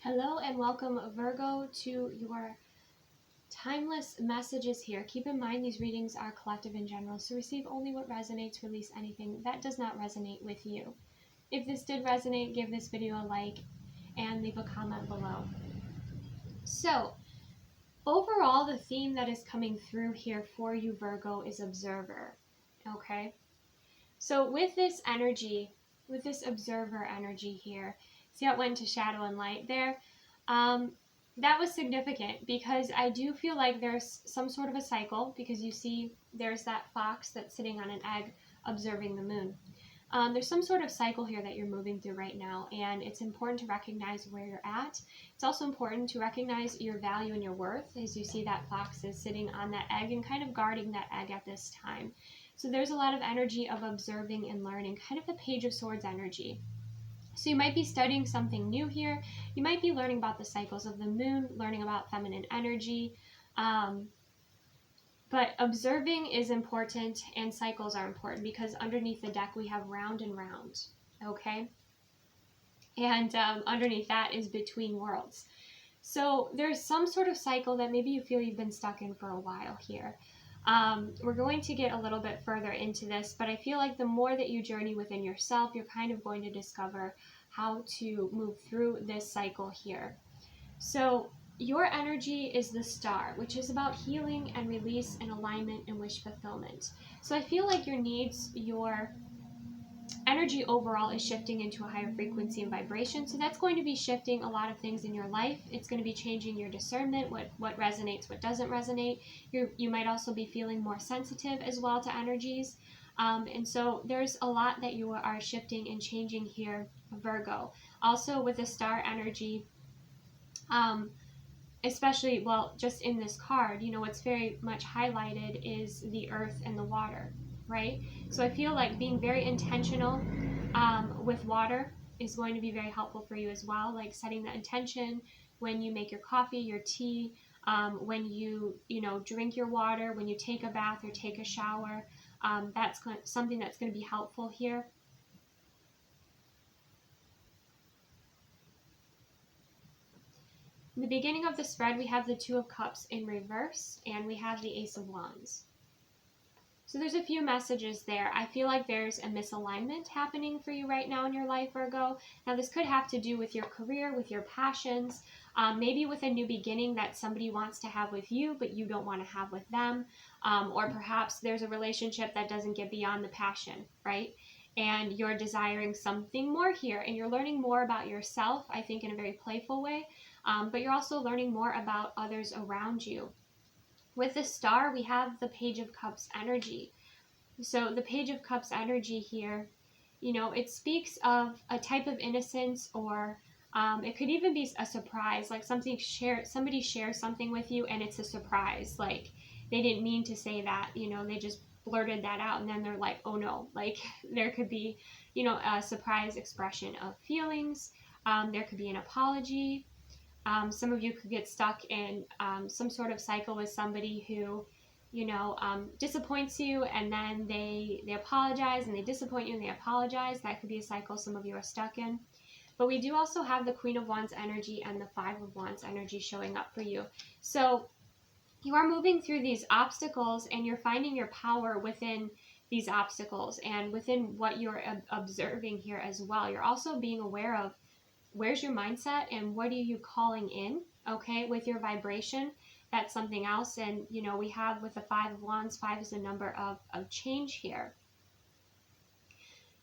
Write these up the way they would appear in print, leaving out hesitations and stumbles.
Hello and welcome, Virgo, to your timeless messages here. Keep in mind these readings are collective in general, so receive only what resonates, release anything that does not resonate with you. If this did resonate, give this video a like and leave a comment below. So, overall, the theme that is coming through here for you, Virgo, is observer. Okay? So with this energy, with this observer energy here, see how it went to shadow and light there? That was significant because I do feel like there's some sort of a cycle, because you see there's that fox that's sitting on an egg observing the moon. There's some sort of cycle here that you're moving through right now, and it's important to recognize where you're at. It's also important to recognize your value and your worth, as you see that fox is sitting on that egg and kind of guarding that egg at this time. So there's a lot of energy of observing and learning, kind of the Page of Swords energy. So you might be studying something new here. You might be learning about the cycles of the moon, learning about feminine energy. But observing is important and cycles are important, because underneath the deck we have round and round, okay? And underneath that is between worlds. So there's some sort of cycle that maybe you feel you've been stuck in for a while here. We're going to get a little bit further into this, but I feel like the more that you journey within yourself, you're kind of going to discover how to move through this cycle here. So your energy is the Star, which is about healing and release and alignment and wish fulfillment. So I feel like your needs, your energy overall is shifting into a higher frequency and vibration. So that's going to be shifting a lot of things in your life. It's going to be changing your discernment, what resonates, what doesn't resonate. You might also be feeling more sensitive as well to energies. And so there's a lot that you are shifting and changing here, Virgo. Also with the Star energy, especially, well, just in this card, you know, what's very much highlighted is the earth and the water, right? So I feel like being very intentional with water is going to be very helpful for you as well, like setting the intention when you make your coffee, your tea, when you drink your water, when you take a bath or take a shower. That's something that's going to be helpful here. In the beginning of the spread, we have the Two of Cups in reverse, and we have the Ace of Wands. So there's a few messages there. I feel like there's a misalignment happening for you right now in your life, Virgo. Now, this could have to do with your career, with your passions, maybe with a new beginning that somebody wants to have with you, but you don't want to have with them. Or perhaps there's a relationship that doesn't get beyond the passion, right? And you're desiring something more here, and you're learning more about yourself, I think, in a very playful way. But you're also learning more about others around you. With the Star, we have the Page of Cups energy. So the Page of Cups energy here, you know, it speaks of a type of innocence, or it could even be a surprise, like somebody shares something with you and it's a surprise. Like they didn't mean to say that, you know, they just blurted that out, and then they're like, oh no, like there could be, you know, a surprise expression of feelings. There could be an apology. Some of you could get stuck in some sort of cycle with somebody who, you know, disappoints you, and then they apologize, and they disappoint you and they apologize. That could be a cycle some of you are stuck in. But we do also have the Queen of Wands energy and the Five of Wands energy showing up for you. So you are moving through these obstacles, and you're finding your power within these obstacles and within what you're observing here as well. You're also being aware of where's your mindset and what are you calling in, okay, with your vibration. That's something else. And, you know, we have with the Five of Wands, 5 is a number of change here.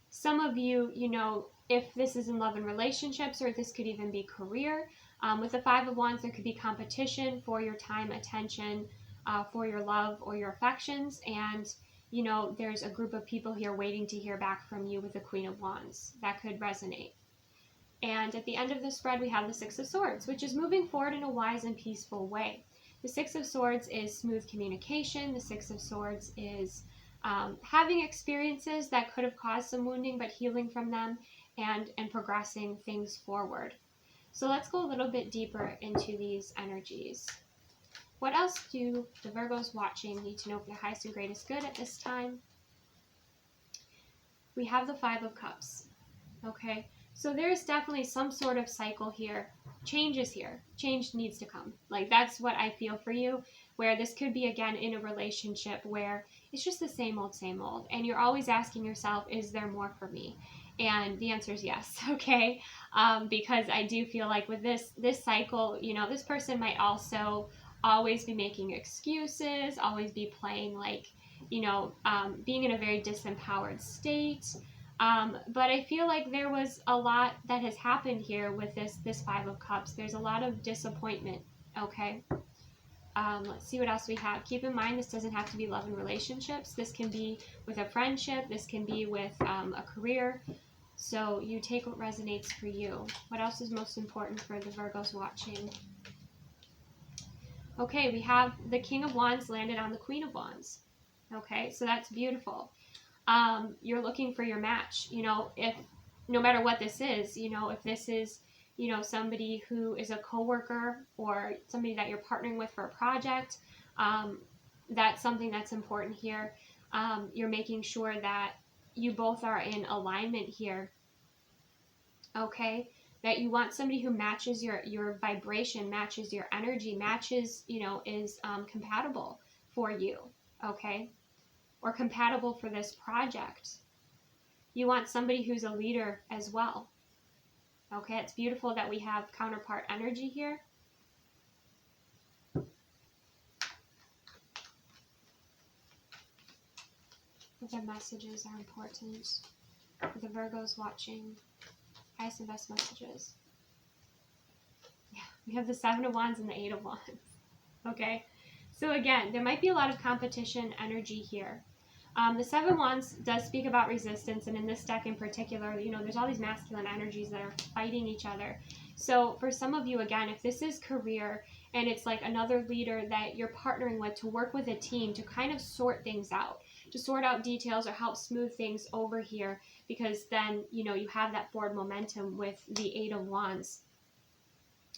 Some of you, you know, if this is in love and relationships, or this could even be career, with the Five of Wands, there could be competition for your time, attention, for your love or your affections. And, you know, there's a group of people here waiting to hear back from you with the Queen of Wands. That could resonate. And at the end of the spread, we have the Six of Swords, which is moving forward in a wise and peaceful way. The Six of Swords is smooth communication. The Six of Swords is having experiences that could have caused some wounding, but healing from them and progressing things forward. So let's go a little bit deeper into these energies. What else do the Virgos watching need to know for their highest and greatest good at this time? We have the Five of Cups, okay? So there's definitely some sort of cycle here. Change is here. Change needs to come. Like, that's what I feel for you, where this could be, again, in a relationship where it's just the same old, and you're always asking yourself, is there more for me? And the answer is yes, okay? Because I do feel like with this cycle, you know, this person might also always be making excuses, always be playing like, you know, being in a very disempowered state. But I feel like there was a lot that has happened here with this Five of Cups. There's a lot of disappointment, okay? Let's see what else we have. Keep in mind, this doesn't have to be love and relationships. This can be with a friendship. This can be with a career. So you take what resonates for you. What else is most important for the Virgos watching? Okay, we have the King of Wands landed on the Queen of Wands. Okay, so that's beautiful. You're looking for your match. You know, if no matter what this is, you know, if this is, you know, somebody who is a coworker or somebody that you're partnering with for a project, that's something that's important here. You're making sure that you both are in alignment here. Okay, that you want somebody who matches your vibration, matches your energy, matches, you know, is compatible for you. Okay, or compatible for this project. You want somebody who's a leader as well. Okay, it's beautiful that we have counterpart energy here. What other messages are important for the Virgos watching? Highest and best messages. Yeah, we have the Seven of Wands and the Eight of Wands. Okay, so again, there might be a lot of competition energy here. The Seven of Wands does speak about resistance, and in this deck in particular, you know, there's all these masculine energies that are fighting each other. So for some of you, again, if this is career and it's like another leader that you're partnering with to work with a team to kind of sort things out, to sort out details or help smooth things over here, because then, you know, you have that forward momentum with the Eight of Wands.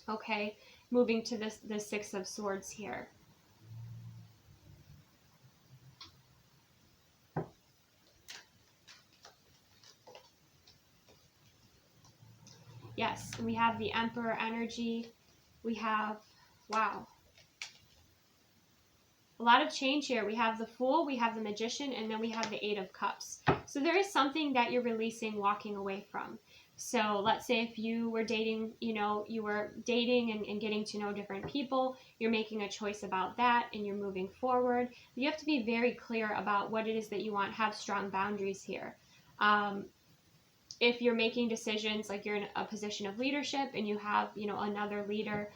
Okay, moving to the Six of Swords here. Yes, we have the Emperor energy. We have, wow, a lot of change here. We have the Fool, we have the Magician, and then we have the Eight of Cups. So there is something that you're releasing, walking away from. So let's say if you were dating, you know, you were dating and getting to know different people, you're making a choice about that and you're moving forward. You have to be very clear about what it is that you want, have strong boundaries here. If you're making decisions, like you're in a position of leadership and you have, you know, another leader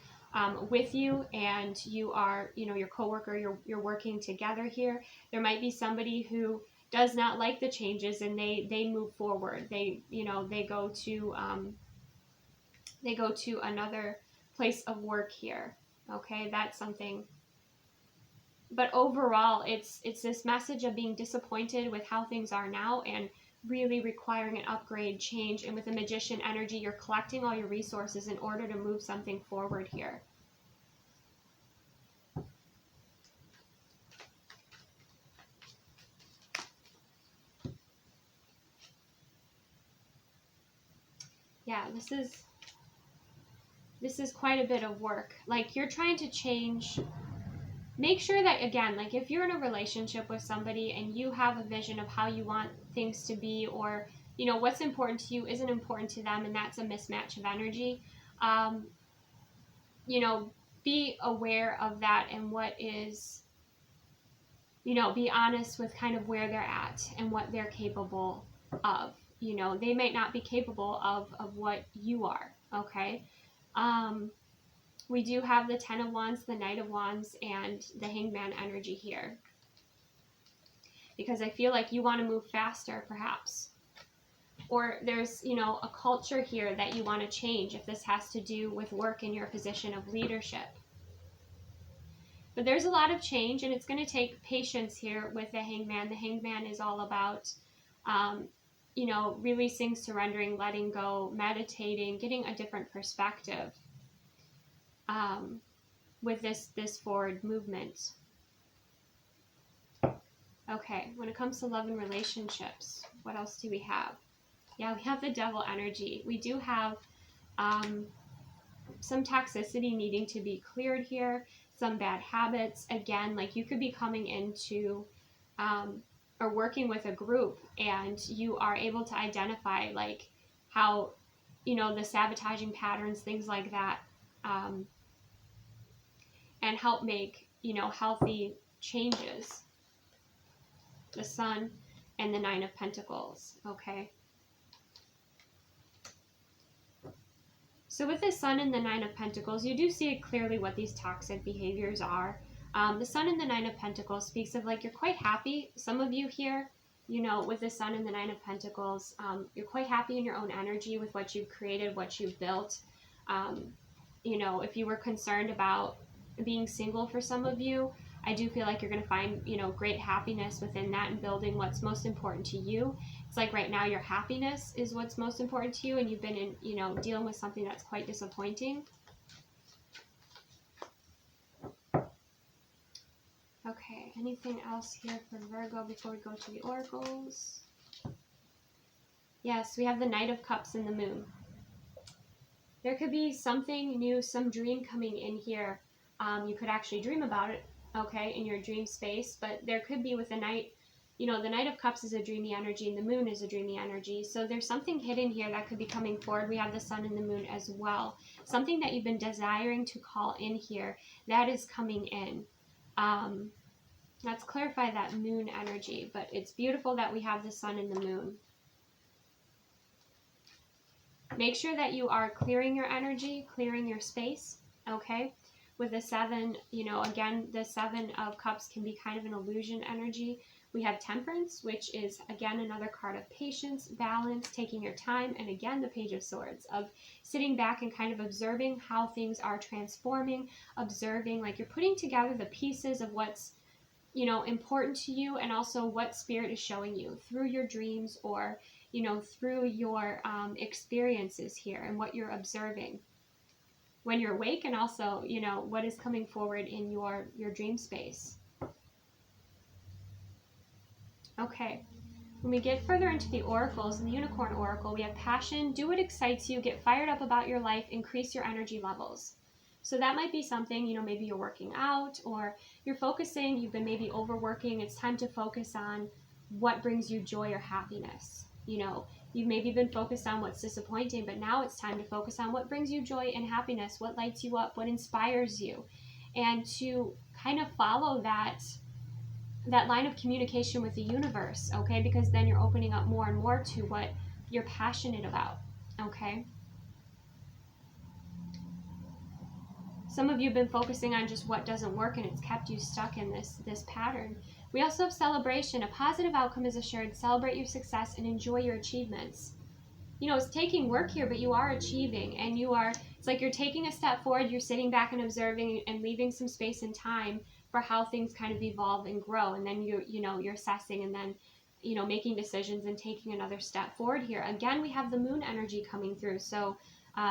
with you, and you are, you know, your coworker, you're working together here, there might be somebody who does not like the changes and they move forward. They, you know, they go to another place of work here. Okay, that's something. But overall, it's this message of being disappointed with how things are now and really requiring an upgrade, change. And with the Magician energy, you're collecting all your resources in order to move something forward here. Yeah, this is quite a bit of work. Like, you're trying to change. Make sure that, again, like if you're in a relationship with somebody and you have a vision of how you want things to be, or, you know, what's important to you isn't important to them, and that's a mismatch of energy, you know, be aware of that and what is, you know, be honest with kind of where they're at and what they're capable of. You know, they might not be capable of what you are, okay? We do have the Ten of Wands, the Knight of Wands, and the Hangman energy here. Because I feel like you want to move faster, perhaps. Or there's, you know, a culture here that you want to change if this has to do with work in your position of leadership. But there's a lot of change, and it's going to take patience here with the Hangman. The Hangman is all about, you know, releasing, surrendering, letting go, meditating, getting a different perspective. With this forward movement. Okay, when it comes to love and relationships, what else do we have? Yeah, we have the devil energy. We do have some toxicity needing to be cleared here, some bad habits. Again, like you could be coming into or working with a group, and you are able to identify like how, you know, the sabotaging patterns, things like that, and help make, you know, healthy changes. The Sun and the Nine of Pentacles, okay? So with the Sun and the Nine of Pentacles, you do see clearly what these toxic behaviors are. The Sun and the Nine of Pentacles speaks of like you're quite happy. Some of you here, you know, with the Sun and the Nine of Pentacles, you're quite happy in your own energy with what you've created, what you've built. You know, if you were concerned about being single for some of you, I do feel like you're going to find, you know, great happiness within that and building what's most important to you. It's like right now your happiness is what's most important to you, and you've been in, you know, dealing with something that's quite disappointing. Okay, anything else here for Virgo before we go to the oracles? Yes, we have the Knight of Cups and the Moon. There could be something new, some dream coming in here. You could actually dream about it, okay, in your dream space, but there could be with the Knight, you know, the Knight of Cups is a dreamy energy and the Moon is a dreamy energy. So there's something hidden here that could be coming forward. We have the Sun and the Moon as well. Something that you've been desiring to call in here, that is coming in. Let's clarify that Moon energy, but it's beautiful that we have the Sun and the Moon. Make sure that you are clearing your energy, clearing your space, okay? With the Seven, you know, again, the Seven of Cups can be kind of an illusion energy. We have Temperance, which is, again, another card of patience, balance, taking your time, and again, the Page of Swords, of sitting back and kind of observing how things are transforming, observing, like you're putting together the pieces of what's, you know, important to you, and also what Spirit is showing you through your dreams or, you know, through your experiences here and what you're observing when you're awake, and also, you know, what is coming forward in your dream space. Okay, when we get further into the oracles, in the Unicorn Oracle, we have passion, do what excites you, get fired up about your life, increase your energy levels. So that might be something, you know, maybe you're working out or you're focusing, you've been maybe overworking. It's time to focus on what brings you joy or happiness. You know, you've maybe been focused on what's disappointing, but now it's time to focus on what brings you joy and happiness, what lights you up, what inspires you, and to kind of follow that line of communication with the universe, okay? Because then you're opening up more and more to what you're passionate about, okay? Some of you have been focusing on just what doesn't work, and it's kept you stuck in this pattern. We also have celebration. A positive outcome is assured. Celebrate your success and enjoy your achievements. You know, it's taking work here, but you are achieving, and you are, it's like you're taking a step forward, you're sitting back and observing and leaving some space and time for how things kind of evolve and grow. And then you're assessing, and then, you know, making decisions and taking another step forward here. Again, we have the Moon energy coming through. So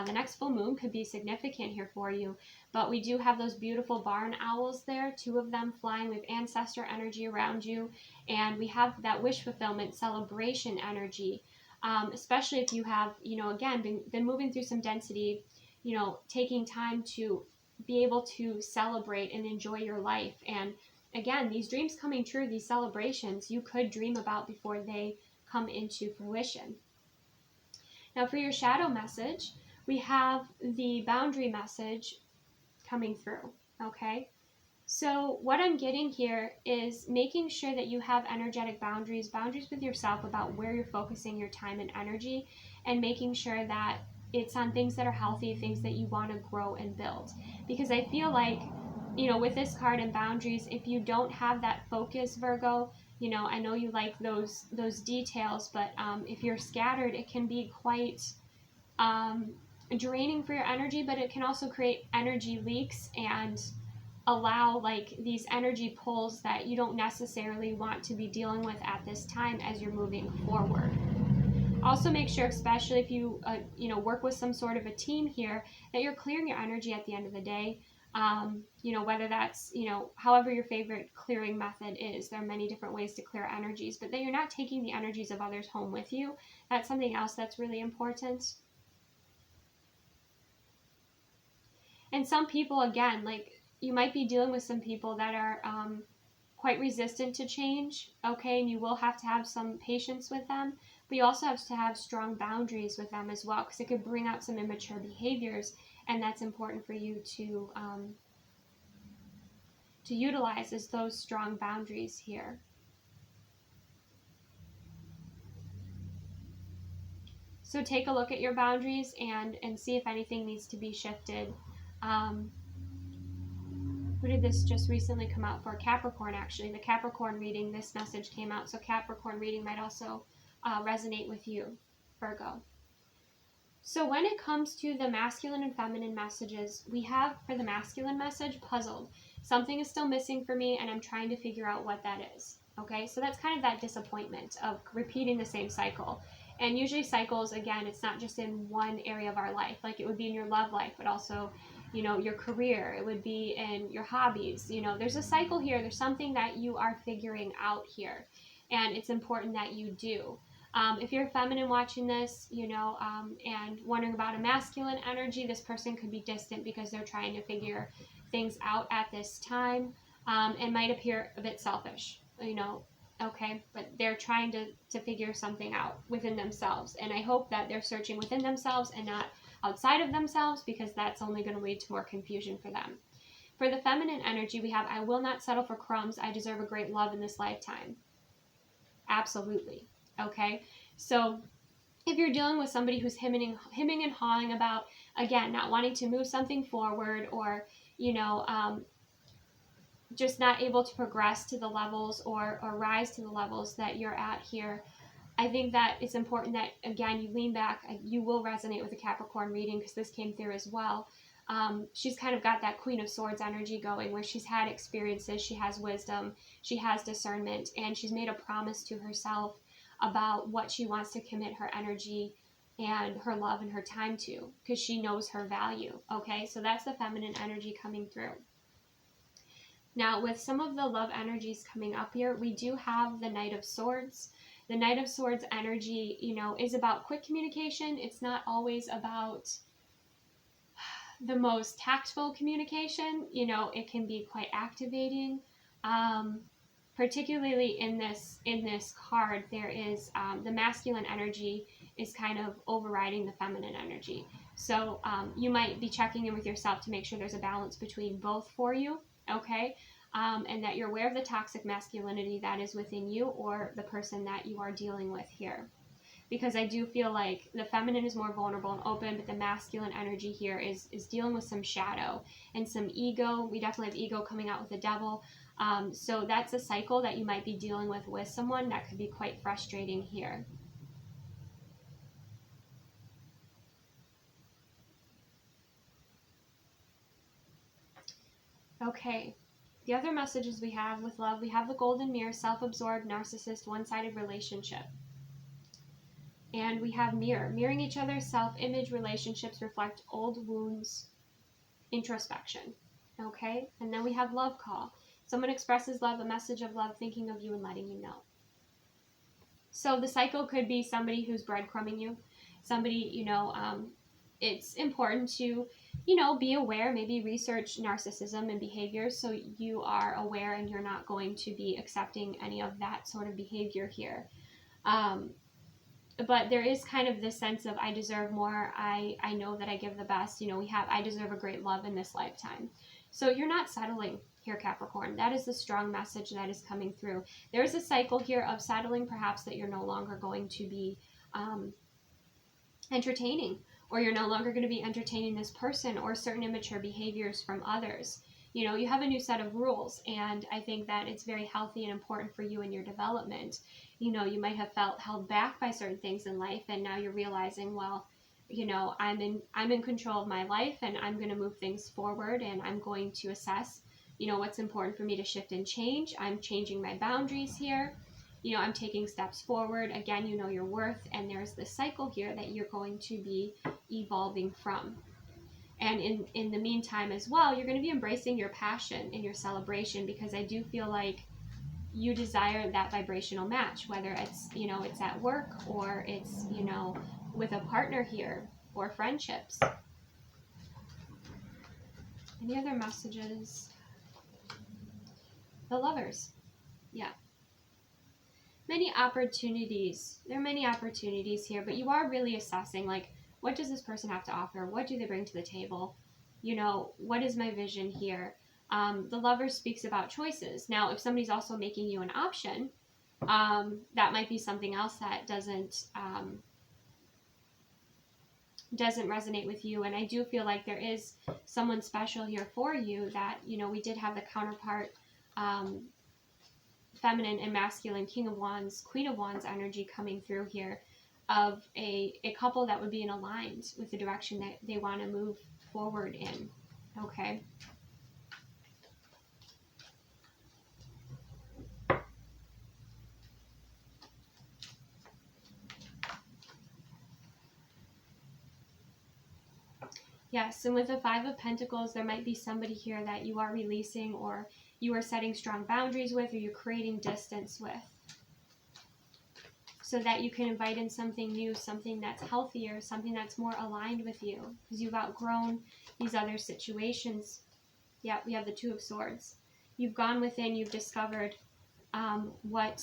the next full moon could be significant here for you. But we do have those beautiful barn owls there, 2 of them flying with ancestor energy around you. And we have that wish fulfillment, celebration energy, especially if you have, you know, again, been moving through some density, you know, taking time to be able to celebrate and enjoy your life. And again, these dreams coming true, these celebrations, you could dream about before they come into fruition. Now for your shadow message, we have the boundary message coming through, okay? So what I'm getting here is making sure that you have energetic boundaries with yourself about where you're focusing your time and energy, and making sure that it's on things that are healthy, things that you want to grow and build. Because I feel like, you know, with this card and boundaries, if you don't have that focus, Virgo, you know, I know you like those details, but if you're scattered, it can be quite draining for your energy, but it can also create energy leaks and allow like these energy pulls that you don't necessarily want to be dealing with at this time as you're moving forward. Also make sure, especially if you you know, work with some sort of a team here, that you're clearing your energy at the end of the day. You know, whether that's, you know, however your favorite clearing method is. There are many different ways to clear energies, but that you're not taking the energies of others home with you. That's something else that's really important. And some people, again, like, you might be dealing with some people that are quite resistant to change, okay, and you will have to have some patience with them, but you also have to have strong boundaries with them as well, because it could bring out some immature behaviors, and that's important for you to utilize as those strong boundaries here. So take a look at your boundaries and see if anything needs to be shifted. Who did this just recently come out for? Capricorn, actually. The Capricorn reading, this message came out. So Capricorn reading might also resonate with you, Virgo. So when it comes to the masculine and feminine messages, we have, for the masculine message, puzzled. Something is still missing for me, and I'm trying to figure out what that is. Okay, so that's kind of that disappointment of repeating the same cycle. And usually cycles, again, it's not just in one area of our life. Like, it would be in your love life, but also, you know, your career. It would be in your hobbies. You know, there's a cycle here. There's something that you are figuring out here. And it's important that you do. If you're feminine watching this, you know, and wondering about a masculine energy, this person could be distant because they're trying to figure things out at this time, and might appear a bit selfish, you know, okay, but they're trying to figure something out within themselves, and I hope that they're searching within themselves and not outside of themselves, because that's only going to lead to more confusion for them. For the feminine energy, we have, I will not settle for crumbs. I deserve a great love in this lifetime. Absolutely. Okay, so if you're dealing with somebody who's hemming and hawing about, again, not wanting to move something forward, or, you know, just not able to progress to the levels or rise to the levels that you're at here, I think that it's important that, again, you lean back. You will resonate with the Capricorn reading, because this came through as well. She's kind of got that Queen of Swords energy going, where she's had experiences, she has wisdom, she has discernment, and she's made a promise to herself about what she wants to commit her energy and her love and her time to, because she knows her value. Okay, so that's the feminine energy coming through. Now, with some of the love energies coming up here, we do have the Knight of Swords. The Knight of Swords energy, you know, is about quick communication. It's not always about the most tactful communication. You know, it can be quite activating. Particularly in this card, there is the masculine energy is kind of overriding the feminine energy. So you might be checking in with yourself to make sure there's a balance between both for you, okay? And that you're aware of the toxic masculinity that is within you, or the person that you are dealing with here. Because I do feel like the feminine is more vulnerable and open, but the masculine energy here is dealing with some shadow and some ego. We definitely have ego coming out with the devil. So that's a cycle that you might be dealing with someone that could be quite frustrating here. Okay, the other messages we have with love, we have the golden mirror, self-absorbed, narcissist, one-sided relationship. And we have mirror, mirroring each other, self-image relationships reflect old wounds, introspection. Okay, and then we have love call. Someone expresses love, a message of love, thinking of you and letting you know. So the cycle could be somebody who's breadcrumbing you, somebody, you know, it's important to, you know, be aware, maybe research narcissism and behaviors, so you are aware and you're not going to be accepting any of that sort of behavior here. But there is kind of this sense of, I deserve more, I know that I give the best, you know, I deserve a great love in this lifetime. So you're not settling here, Capricorn. That is the strong message that is coming through. There is a cycle here of settling, perhaps, that you're no longer going to be entertaining, or you're no longer going to be entertaining this person or certain immature behaviors from others. You know, you have a new set of rules, and I think that it's very healthy and important for you in your development. You know, you might have felt held back by certain things in life, and now you're realizing, well, you know, I'm in control of my life, and I'm going to move things forward, and I'm going to assess, you know, what's important for me to shift and change. I'm changing my boundaries here. You know, I'm taking steps forward. Again, you know your worth, and there's this cycle here that you're going to be evolving from. And in the meantime as well, you're going to be embracing your passion and your celebration, because I do feel like you desire that vibrational match, whether it's, you know, it's at work, or it's, you know, with a partner here, or friendships. Any other messages? The Lovers. Yeah. Many opportunities. There are many opportunities here, but you are really assessing, like, what does this person have to offer? What do they bring to the table? You know, what is my vision here? The Lover speaks about choices. Now, if somebody's also making you an option, that might be something else that doesn't resonate with you. And I do feel like there is someone special here for you that, you know, we did have the counterpart, feminine and masculine King of Wands, Queen of Wands energy coming through here, of a couple that would be in aligned with the direction that they want to move forward in. Okay. Yes, and with the Five of Pentacles, there might be somebody here that you are releasing, or you are setting strong boundaries with, or you're creating distance with, so that you can invite in something new, something that's healthier, something that's more aligned with you, because you've outgrown these other situations. Yeah, we have the Two of Swords. You've gone within, you've discovered what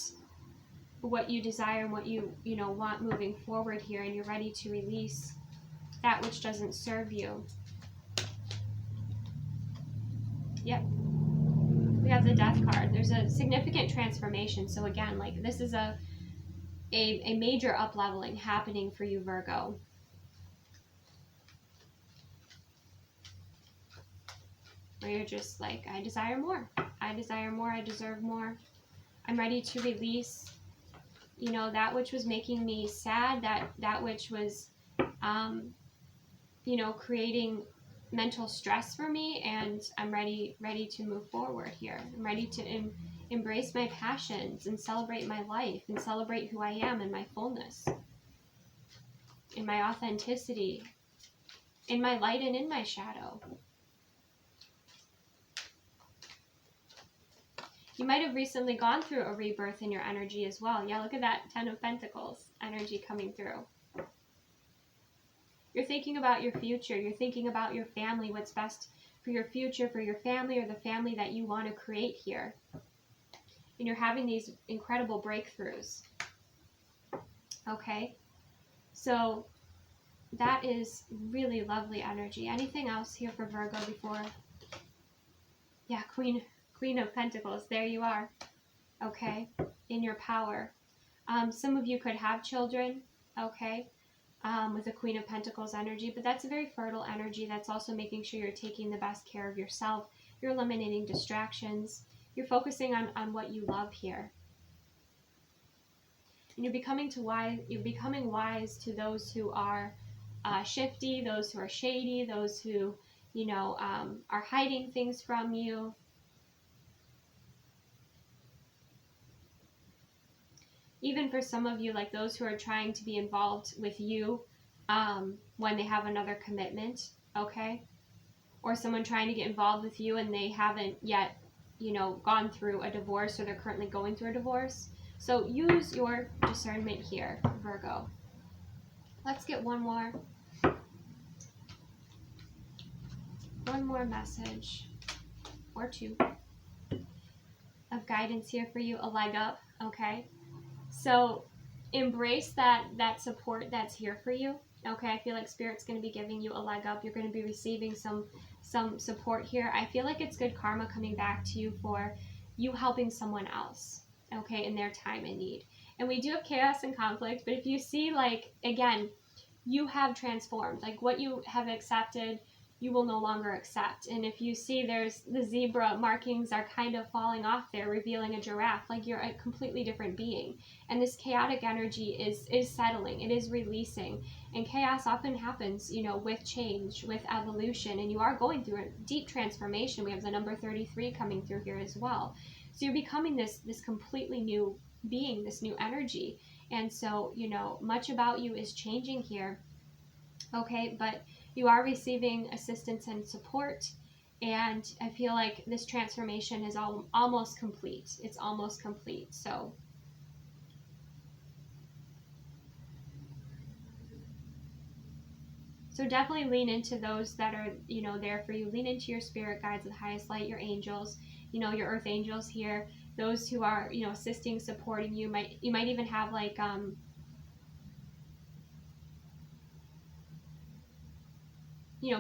you desire and what you want moving forward here, and you're ready to release that which doesn't serve you. Yep. We have the Death card. There's a significant transformation. So again, like, this is a major up-leveling happening for you, Virgo. Where you're just like, I desire more. I desire more. I deserve more. I'm ready to release, you know, that which was making me sad, that which was, you know, creating mental stress for me, and I'm ready to move forward here. I'm ready to embrace my passions and celebrate my life and celebrate who I am in my fullness, in my authenticity, in my light and in my shadow. You might have recently gone through a rebirth in your energy as well. Yeah, look at that Ten of Pentacles energy coming through. You're thinking about your future. You're thinking about your family, what's best for your future, for your family, or the family that you want to create here. And you're having these incredible breakthroughs. Okay? So that is really lovely energy. Anything else here for Virgo before? Yeah, Queen of Pentacles. There you are. Okay? In your power. Some of you could have children. Okay? With the Queen of Pentacles energy, but that's a very fertile energy. That's also making sure you're taking the best care of yourself. You're eliminating distractions. You're focusing on what you love here. And you're becoming wise to those who are shifty, those who are shady, those who, you know, are hiding things from you. Even for some of you, like those who are trying to be involved with you when they have another commitment, okay? Or someone trying to get involved with you and they haven't yet, you know, gone through a divorce, or they're currently going through a divorce. So use your discernment here, Virgo. Let's get one more message or two of guidance here for you, a leg up, okay? So embrace that support that's here for you. Okay, I feel like Spirit's going to be giving you a leg up. You're going to be receiving some support here. I feel like it's good karma coming back to you for you helping someone else, okay, in their time and need. And we do have chaos and conflict, but if you see, like, again, you have transformed. Like, what you have accepted, you will no longer accept. And if you see there's the zebra markings are kind of falling off there, revealing a giraffe, like, you're a completely different being. And this chaotic energy is settling, it is releasing. And chaos often happens, you know, with change, with evolution, and you are going through a deep transformation. We have the number 33 coming through here as well. So you're becoming this completely new being, this new energy. And so, you know, much about you is changing here. Okay, but you are receiving assistance and support. And I feel like this transformation is almost complete. It's almost complete. So definitely lean into those that are, there for you. Lean into your spirit guides, the highest light, your angels, your earth angels here, those who are, assisting, supporting you. You might even have like,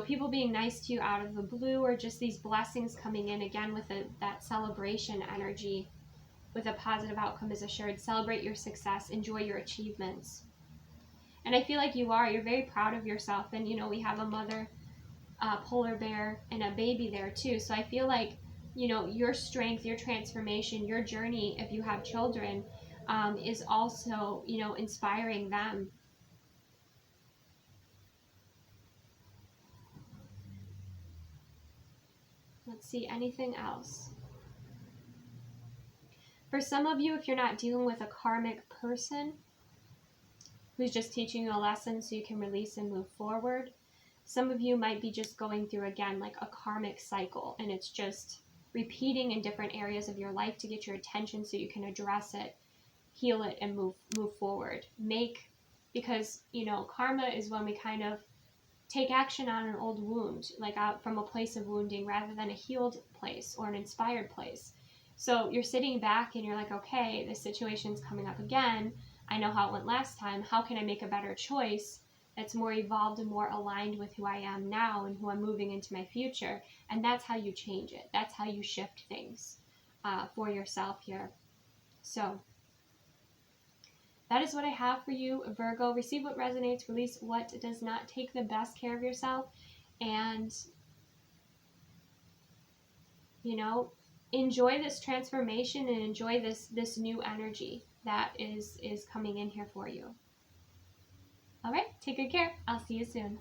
people being nice to you out of the blue, or just these blessings coming in again with that celebration energy, with a positive outcome is assured. Celebrate your success, enjoy your achievements. And I feel like you're very proud of yourself. And, we have a mother polar bear and a baby there too. So I feel like, your strength, your transformation, your journey, if you have children, is also, inspiring them. Let's see, anything else? For some of you, if you're not dealing with a karmic person who's just teaching you a lesson so you can release and move forward, some of you might be just going through, again, like a karmic cycle, and it's just repeating in different areas of your life to get your attention so you can address it, heal it, and move forward. Because, karma is when we kind of take action on an old wound, like from a place of wounding rather than a healed place or an inspired place. So you're sitting back and you're like, okay, this situation's coming up again. I know how it went last time. How can I make a better choice that's more evolved and more aligned with who I am now and who I'm moving into my future? And that's how you change it. That's how you shift things for yourself here. So that is what I have for you, Virgo. Receive what resonates, release what does not. Take the best care of yourself, and, enjoy this transformation and enjoy this new energy that is coming in here for you. All right, take good care. I'll see you soon.